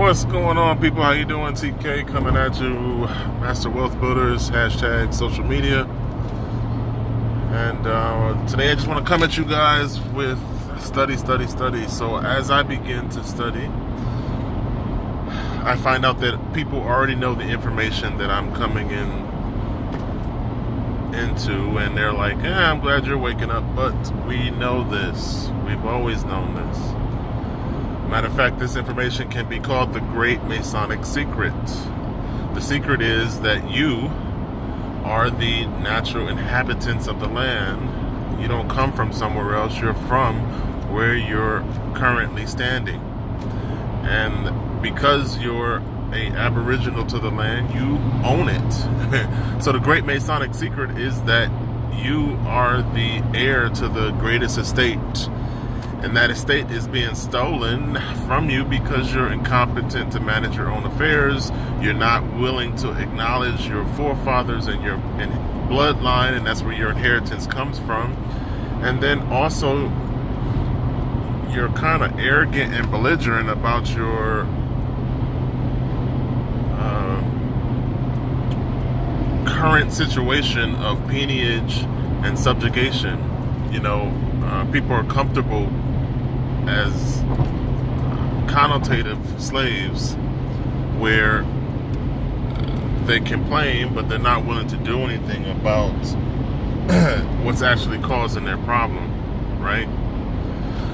What's going on, people? How you doing? TK coming at you, Master Wealth Builders, hashtag social media. And today I just want to come at you guys with study. So as I begin to study, I find out that people already know the information that I'm coming into, and they're like, I'm glad you're waking up, but we know this. We've always known this. Matter of fact, this information can be called the Great Masonic Secret. The secret is that you are the natural inhabitants of the land. You don't come from somewhere else. You're from where you're currently standing. And because you're an aboriginal to the land, you own it. So the Great Masonic Secret is that you are the heir to the greatest estate. And that estate is being stolen from you because you're incompetent to manage your own affairs. You're not willing to acknowledge your forefathers and your bloodline, and that's where your inheritance comes from. And then also, you're kind of arrogant and belligerent about your current situation of peonage and subjugation. People are comfortable as connotative slaves where they complain, but they're not willing to do anything about what's actually causing their problem, right?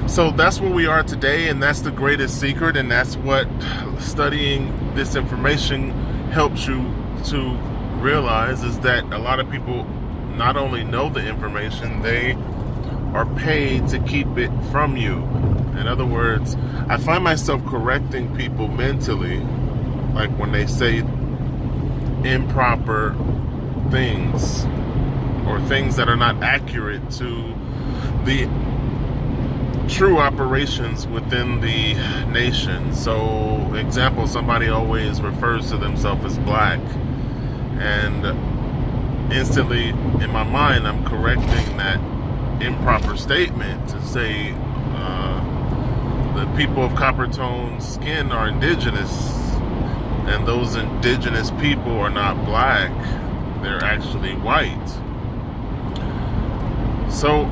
So that's where we are today, and that's the greatest secret, and that's what studying this information helps you to realize, is that a lot of people not only know the information, they are paid to keep it from you. In other words, I find myself correcting people mentally, like when they say improper things or things that are not accurate to the true operations within the nation. So, example, somebody always refers to themselves as black, and instantly in my mind I'm correcting that improper statement to say the people of copper-toned skin are indigenous, and those indigenous people are not black, they're actually white. So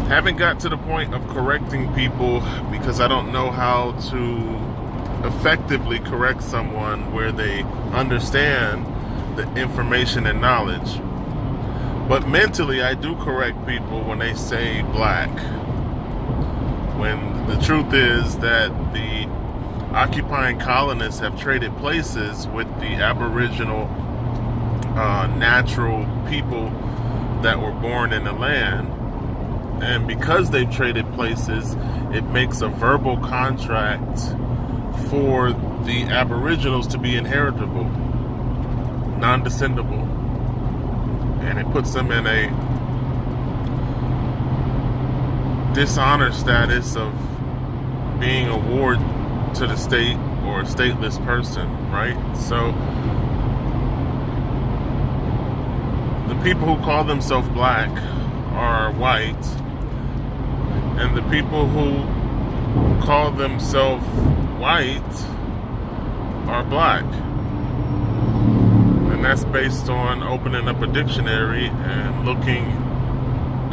haven't got to the point of correcting people because I don't know how to effectively correct someone where they understand the information and knowledge. But mentally, I do correct people when they say black, when the truth is that the occupying colonists have traded places with the aboriginal natural people that were born in the land. And because they've traded places, it makes a verbal contract for the aboriginals to be inheritable, non-descendable. And it puts them in a dishonor status of being a ward to the state or a stateless person, right? So the people who call themselves black are white, and the people who call themselves white are black. And that's based on opening up a dictionary and looking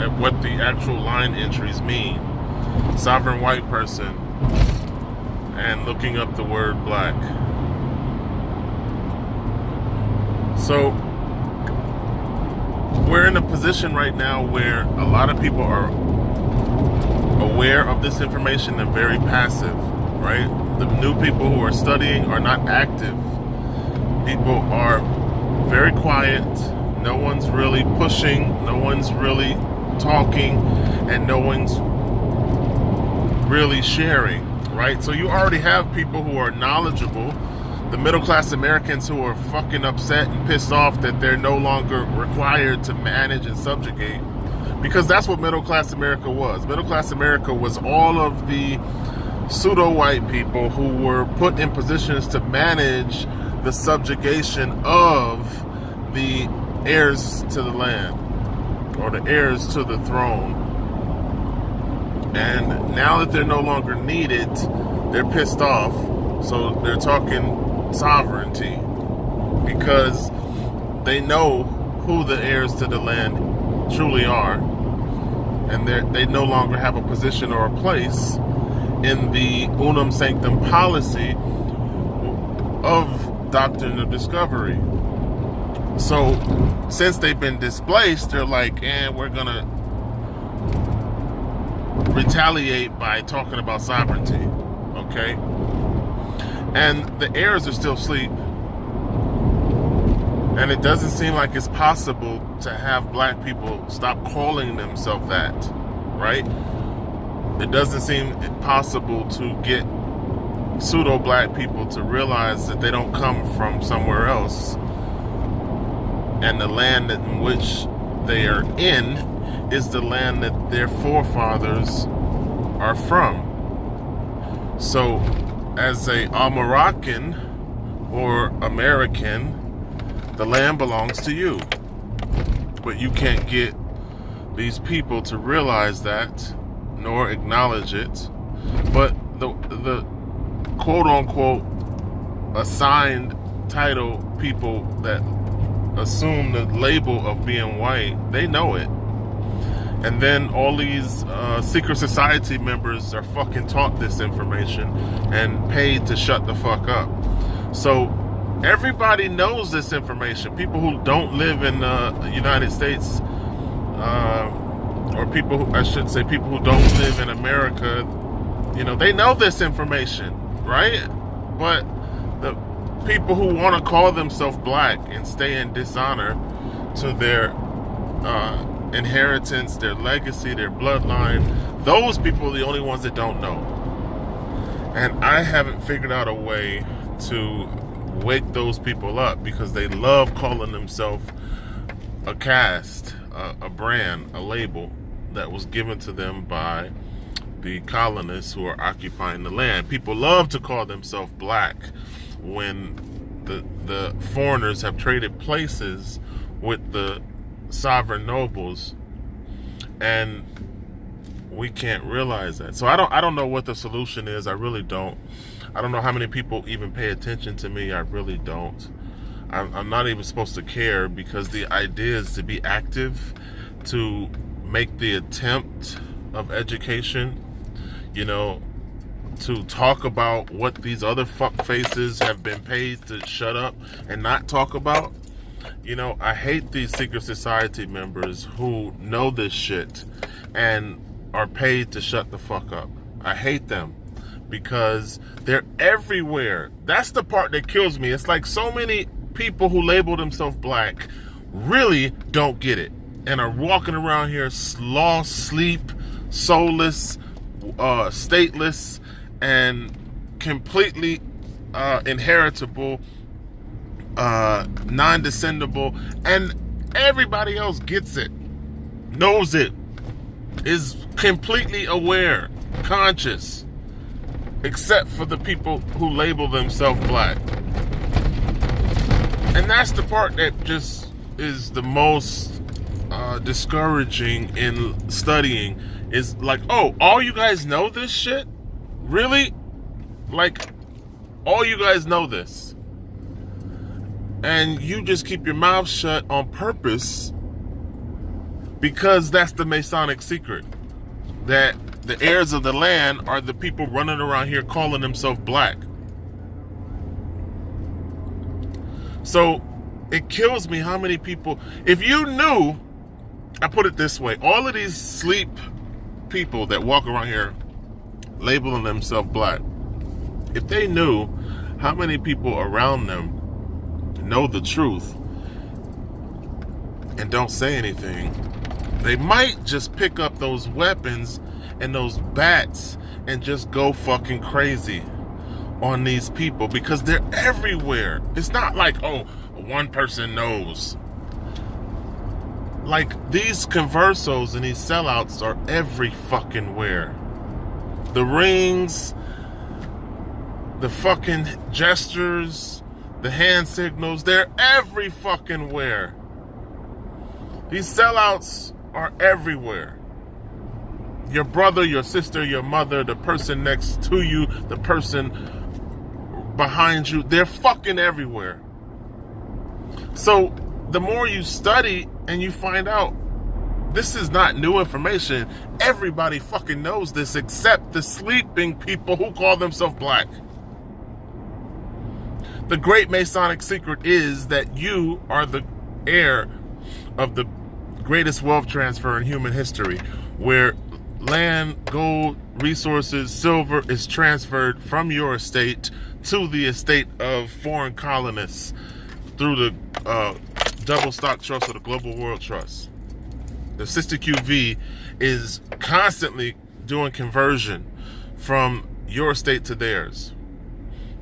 at what the actual line entries mean. Sovereign white person, and looking up the word black. So we're in a position right now where a lot of people are aware of this information and very passive, right? The new people who are studying are not active. People are very quiet. No one's really pushing. No one's really talking. And no one's really sharing, right? So you already have people who are knowledgeable. The middle-class Americans who are fucking upset and pissed off that they're no longer required to manage and subjugate. Because that's what middle-class America was. Middle-class America was all of the pseudo-white people who were put in positions to manage the subjugation of the heirs to the land, or the heirs to the throne. And now that they're no longer needed, they're pissed off. So they're talking sovereignty because they know who the heirs to the land truly are, and they no longer have a position or a place in the unum sanctum policy of doctrine of discovery. So since they've been displaced, they're like, we're gonna retaliate by talking about sovereignty, okay? And the heirs are still asleep, and it doesn't seem like it's possible to have black people stop calling themselves that, right? It doesn't seem possible to get pseudo-black people to realize that they don't come from somewhere else, and the land in which they are in is the land that their forefathers are from. So as a Moroccan or American, the land belongs to you, but you can't get these people to realize that nor acknowledge it. But the quote-unquote assigned title people that assume the label of being white, they know it. And then all these secret society members are fucking taught this information and paid to shut the fuck up. So everybody knows this information. People who don't live in the United States, or people who, I should say, people who don't live in America, they know this information, right? But the people who want to call themselves black and stay in dishonor to their inheritance, their legacy, their bloodline, those people are the only ones that don't know. And I haven't figured out a way to wake those people up, because they love calling themselves a caste, a brand, a label that was given to them by the colonists who are occupying the land. People love to call themselves black when the foreigners have traded places with the sovereign nobles, and we can't realize that. So I don't know what the solution is. I really don't. I don't know how many people even pay attention to me. I really don't. I'm not even supposed to care, because the idea is to be active, to make the attempt of education, to talk about what these other fuck faces have been paid to shut up and not talk about. I hate these secret society members who know this shit and are paid to shut the fuck up. I hate them because they're everywhere. That's the part that kills me. It's like so many people who label themselves black really don't get it and are walking around here lost, sleep, soulless, stateless, and completely inheritable, non-descendable, and everybody else gets it, knows it, is completely aware, conscious, except for the people who label themselves black. And that's the part that just is the most discouraging in studying, is like, oh, all you guys know this shit? Really? Like, all you guys know this, and you just keep your mouth shut on purpose, because that's the Masonic secret, that the heirs of the land are the people running around here calling themselves black. So it kills me how many people, if you knew, I put it this way, all of these sleep people that walk around here labeling themselves black, if they knew how many people around them know the truth and don't say anything, they might just pick up those weapons and those bats and just go fucking crazy on these people, because they're everywhere. It's not like, oh, one person knows. Like, these conversos and these sellouts are every fucking where. The rings, the fucking gestures, the hand signals, they're every fucking where. These sellouts are everywhere. Your brother, your sister, your mother, the person next to you, the person behind you. They're fucking everywhere. So the more you study and you find out, this is not new information. Everybody fucking knows this except the sleeping people who call themselves black. The great Masonic secret is that you are the heir of the greatest wealth transfer in human history, where land, gold, resources, silver is transferred from your estate to the estate of foreign colonists through the double stock trust or the global world trust. The Sister QV is constantly doing conversion from your estate to theirs.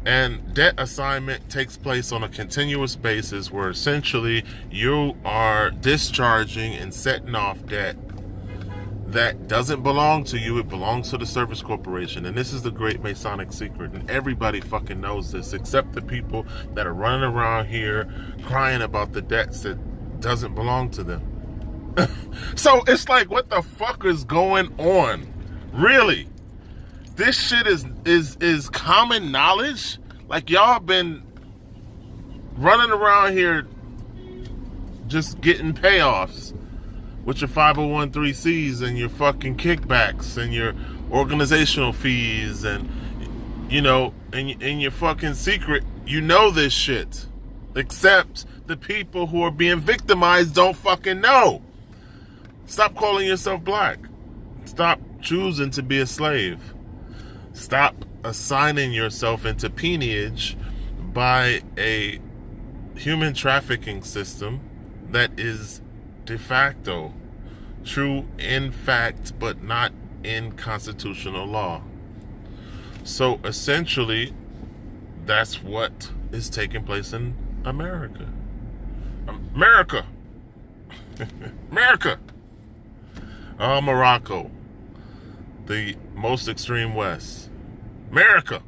And debt assignment takes place on a continuous basis where essentially you are discharging and setting off debt that doesn't belong to you. It belongs to the service corporation. And this is the great Masonic secret. And everybody fucking knows this except the people that are running around here crying about the debts that doesn't belong to them. So it's like, what the fuck is going on? Really? This shit is common knowledge? Like, y'all been running around here just getting payoffs with your 501(c)(3)s and your fucking kickbacks and your organizational fees and, you know, and your fucking secret. You know this shit. Except the people who are being victimized don't fucking know. Stop calling yourself black. Stop choosing to be a slave. Stop assigning yourself into peonage by a human trafficking system that is de facto true in fact, but not in constitutional law. So essentially, that's what is taking place in America. America! America! Morocco. The most extreme West. America!